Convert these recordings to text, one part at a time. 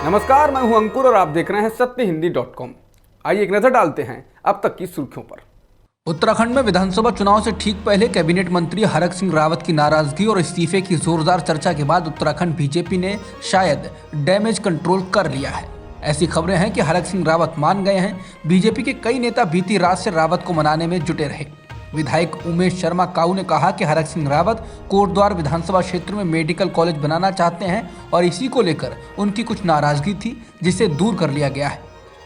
नमस्कार, मैं हूं अंकुर और आप देख रहे हैं सत्यहिंदी.com। आइए एक नजर डालते हैं अब तक की सुर्खियों पर। उत्तराखंड में विधानसभा चुनाव से ठीक पहले कैबिनेट मंत्री हरक सिंह रावत की नाराजगी और इस्तीफे की जोरदार चर्चा के बाद उत्तराखंड बीजेपी ने शायद डैमेज कंट्रोल कर लिया है। ऐसी खबरें हैं कि हरक सिंह रावत मान गए हैं। बीजेपी के कई नेता बीती रात से रावत को मनाने में जुटे रहे। विधायक उमेश शर्मा काऊ ने कहा कि हरक सिंह रावत कोटद्वार विधानसभा क्षेत्र में मेडिकल कॉलेज बनाना चाहते हैं और इसी को लेकर उनकी कुछ नाराजगी थी, जिसे दूर कर लिया गया है।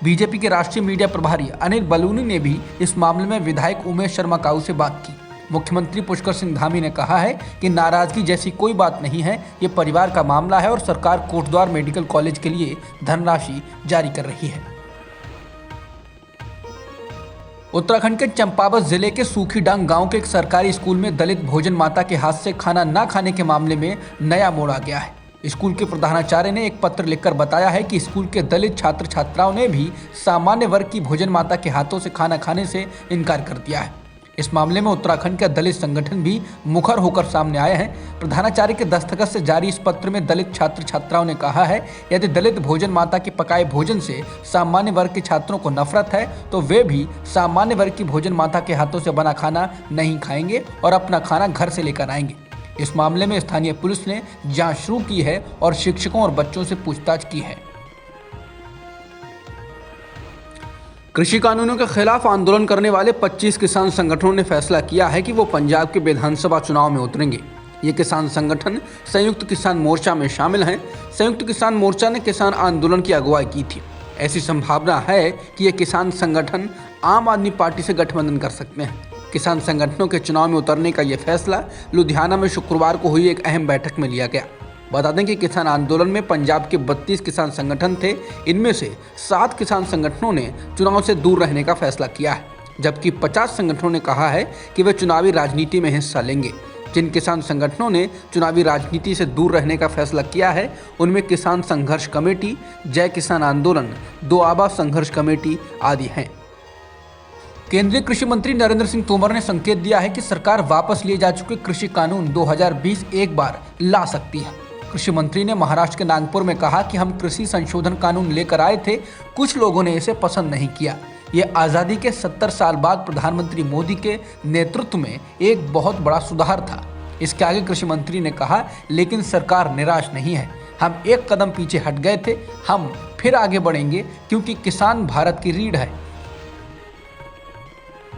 बीजेपी के राष्ट्रीय मीडिया प्रभारी अनिल बलूनी ने भी इस मामले में विधायक उमेश शर्मा काऊ से बात की। मुख्यमंत्री पुष्कर सिंह धामी ने कहा है कि नाराजगी जैसी कोई बात नहीं है, ये परिवार का मामला है और सरकार कोटद्वार मेडिकल कॉलेज के लिए धनराशि जारी कर रही है। उत्तराखंड के चंपावत जिले के सूखीडांग गांव के एक सरकारी स्कूल में दलित भोजन माता के हाथ से खाना न खाने के मामले में नया मोड़ आ गया है। स्कूल के प्रधानाचार्य ने एक पत्र लिखकर बताया है कि स्कूल के दलित छात्र छात्राओं ने भी सामान्य वर्ग की भोजन माता के हाथों से खाना खाने से इनकार कर दिया है। इस मामले में उत्तराखंड के दलित संगठन भी मुखर होकर सामने आए हैं। प्रधानाचार्य के दस्तखत से जारी इस पत्र में दलित छात्र छात्राओं ने कहा है, यदि दलित भोजन माता के पकाए भोजन से सामान्य वर्ग के छात्रों को नफरत है तो वे भी सामान्य वर्ग की भोजन माता के हाथों से बना खाना नहीं खाएंगे और अपना खाना घर से लेकर आएंगे। इस मामले में स्थानीय पुलिस ने जांच शुरू की है और शिक्षकों और बच्चों से पूछताछ की है। कृषि कानूनों के खिलाफ आंदोलन करने वाले 25 किसान संगठनों ने फैसला किया है कि वो पंजाब के विधानसभा चुनाव में उतरेंगे। ये किसान संगठन संयुक्त किसान मोर्चा में शामिल हैं। संयुक्त किसान मोर्चा ने किसान आंदोलन की अगुवाई की थी। ऐसी संभावना है कि ये किसान संगठन आम आदमी पार्टी से गठबंधन कर सकते हैं। किसान संगठनों के चुनाव में उतरने का ये फैसला लुधियाना में शुक्रवार को हुई एक अहम बैठक में लिया गया। बता दें कि किसान आंदोलन में पंजाब के 32 किसान संगठन थे। इनमें से 7 किसान संगठनों ने चुनाव से दूर रहने का फैसला किया है, जबकि 50 संगठनों ने कहा है कि वे चुनावी राजनीति में हिस्सा लेंगे। जिन किसान संगठनों ने चुनावी राजनीति से दूर रहने का फैसला किया है उनमें किसान संघर्ष कमेटी, जय किसान आंदोलन, दोआबा संघर्ष कमेटी आदि हैं। केंद्रीय कृषि मंत्री नरेंद्र सिंह तोमर ने संकेत दिया है कि सरकार वापस लिए जा चुके कृषि कानून 2020 एक बार ला सकती है। कृषि मंत्री ने महाराष्ट्र के नागपुर में कहा कि हम कृषि संशोधन कानून लेकर आए थे, कुछ लोगों ने इसे पसंद नहीं किया। ये आज़ादी के 70 साल बाद प्रधानमंत्री मोदी के नेतृत्व में एक बहुत बड़ा सुधार था। इसके आगे कृषि मंत्री ने कहा, लेकिन सरकार निराश नहीं है। हम एक कदम पीछे हट गए थे, हम फिर आगे बढ़ेंगे क्योंकि किसान भारत की रीढ़ है।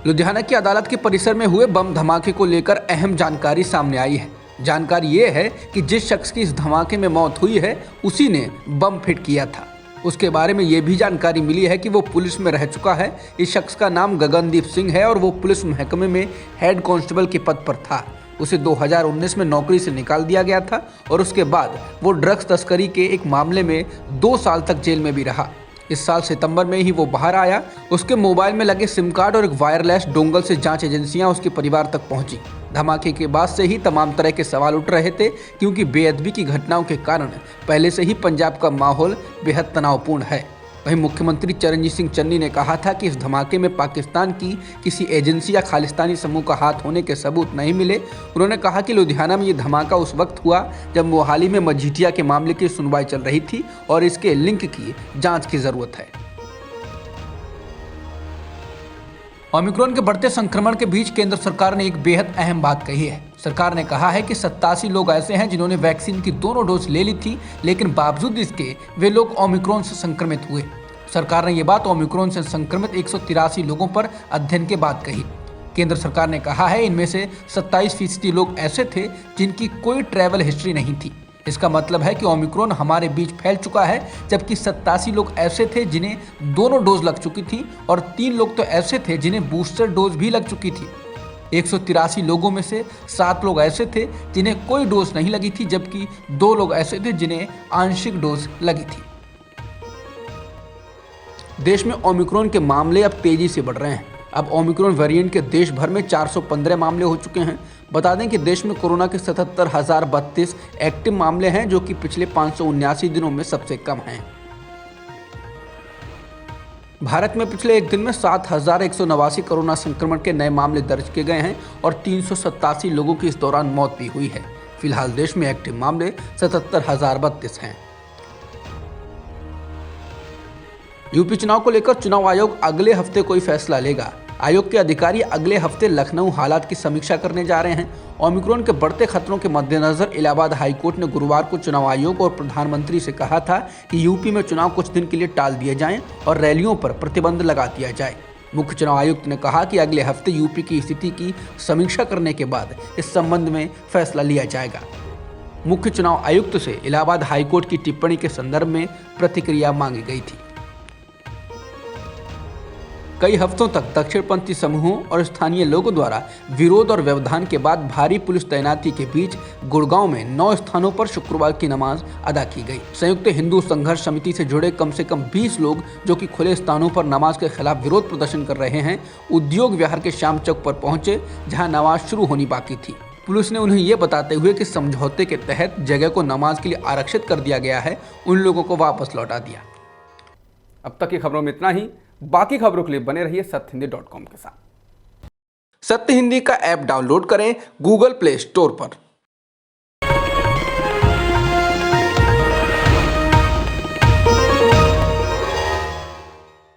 लुधियाना की अदालत के परिसर में हुए बम धमाके को लेकर अहम जानकारी सामने आई है। जानकारी ये है कि जिस शख्स की इस धमाके में मौत हुई है उसी ने बम फिट किया था। उसके बारे में ये भी जानकारी मिली है कि वो पुलिस में रह चुका है। इस शख्स का नाम गगनदीप सिंह है और वो पुलिस महकमे में हेड कांस्टेबल के पद पर था। उसे 2019 में नौकरी से निकाल दिया गया था और उसके बाद वो ड्रग्स तस्करी के एक मामले में 2 साल तक जेल में भी रहा। इस साल सितंबर में ही वो बाहर आया। उसके मोबाइल में लगे सिम कार्ड और एक वायरलेस डोंगल से जांच एजेंसियां उसके परिवार तक पहुंची। धमाके के बाद से ही तमाम तरह के सवाल उठ रहे थे, क्योंकि बेअदबी की घटनाओं के कारण पहले से ही पंजाब का माहौल बेहद तनावपूर्ण है। वहीं मुख्यमंत्री चरणजीत सिंह चन्नी ने कहा था कि इस धमाके में पाकिस्तान की किसी एजेंसी या खालिस्तानी समूह का हाथ होने के सबूत नहीं मिले। उन्होंने कहा कि लुधियाना में ये धमाका उस वक्त हुआ जब मोहाली में मजीठिया के मामले की सुनवाई चल रही थी और इसके लिंक की जांच की जरूरत है। ओमिक्रॉन के बढ़ते संक्रमण के बीच केंद्र सरकार ने एक बेहद अहम बात कही है। सरकार ने कहा है कि 87 लोग ऐसे हैं जिन्होंने वैक्सीन की दोनों डोज ले ली थी, लेकिन बावजूद इसके वे लोग ओमिक्रॉन से संक्रमित हुए। सरकार ने ये बात ओमिक्रॉन से संक्रमित 183 लोगों पर अध्ययन के बाद कही। केंद्र सरकार ने कहा है इनमें से 27% लोग ऐसे थे जिनकी कोई ट्रैवल हिस्ट्री नहीं थी। इसका मतलब है कि ओमिक्रॉन हमारे बीच फैल चुका है, जबकि 87 लोग ऐसे थे जिन्हें दोनों डोज लग चुकी थी और 3 लोग तो ऐसे थे जिन्हें बूस्टर डोज भी लग चुकी थी। 183 लोगों में से 7 लोग ऐसे थे जिन्हें कोई डोज नहीं लगी थी, जबकि 2 लोग ऐसे थे जिन्हें आंशिक डोज लगी थी। देश में ओमिक्रॉन के मामले अब तेजी से बढ़ रहे हैं। अब ओमिक्रॉन वेरिएंट के देश भर में 415 मामले हो चुके हैं। बता दें कि देश में कोरोना के 77,032 एक्टिव मामले हैं, जो कि पिछले 579 दिनों में सबसे कम हैं। भारत में पिछले एक दिन में 7,189 कोरोना संक्रमण के नए मामले दर्ज किए गए हैं और 387 लोगों की इस दौरान मौत भी हुई है। फिलहाल देश में एक्टिव मामले 77,032 हैं। यूपी चुनाव को लेकर चुनाव आयोग अगले हफ्ते कोई फैसला लेगा। आयोग के अधिकारी अगले हफ्ते लखनऊ हालात की समीक्षा करने जा रहे हैं। ओमिक्रॉन के बढ़ते खतरों के मद्देनजर इलाहाबाद हाईकोर्ट ने गुरुवार को चुनाव आयोग और प्रधानमंत्री से कहा था कि यूपी में चुनाव कुछ दिन के लिए टाल दिए जाएं और रैलियों पर प्रतिबंध लगा दिया जाए। मुख्य चुनाव आयुक्त ने कहा कि अगले हफ्ते यूपी की स्थिति की समीक्षा करने के बाद इस संबंध में फैसला लिया जाएगा। मुख्य चुनाव आयुक्त से इलाहाबाद हाईकोर्ट की टिप्पणी के संदर्भ में प्रतिक्रिया मांगी गई थी। कई हफ्तों तक दक्षिणपंथी समूहों और स्थानीय लोगों द्वारा विरोध और व्यवधान के बाद भारी पुलिस तैनाती के बीच गुड़गांव में 9 स्थानों पर शुक्रवार की नमाज अदा की गई। संयुक्त हिंदू संघर्ष समिति से जुड़े कम से कम 20 लोग जो कि खुले स्थानों पर नमाज के खिलाफ विरोध प्रदर्शन कर रहे हैं, उद्योग विहार के श्याम चौक पर पहुंचे, जहां नमाज शुरू होनी बाकी थी। पुलिस ने उन्हें ये बताते हुए कि समझौते के तहत जगह को नमाज के लिए आरक्षित कर दिया गया है, उन लोगों को वापस लौटा दिया। अब तक की खबरों में इतना ही। बाकी खबरों के लिए बने रहिए सत्यहिंदी.com के साथ। सत्य हिंदी का ऐप डाउनलोड करें गूगल प्ले स्टोर पर।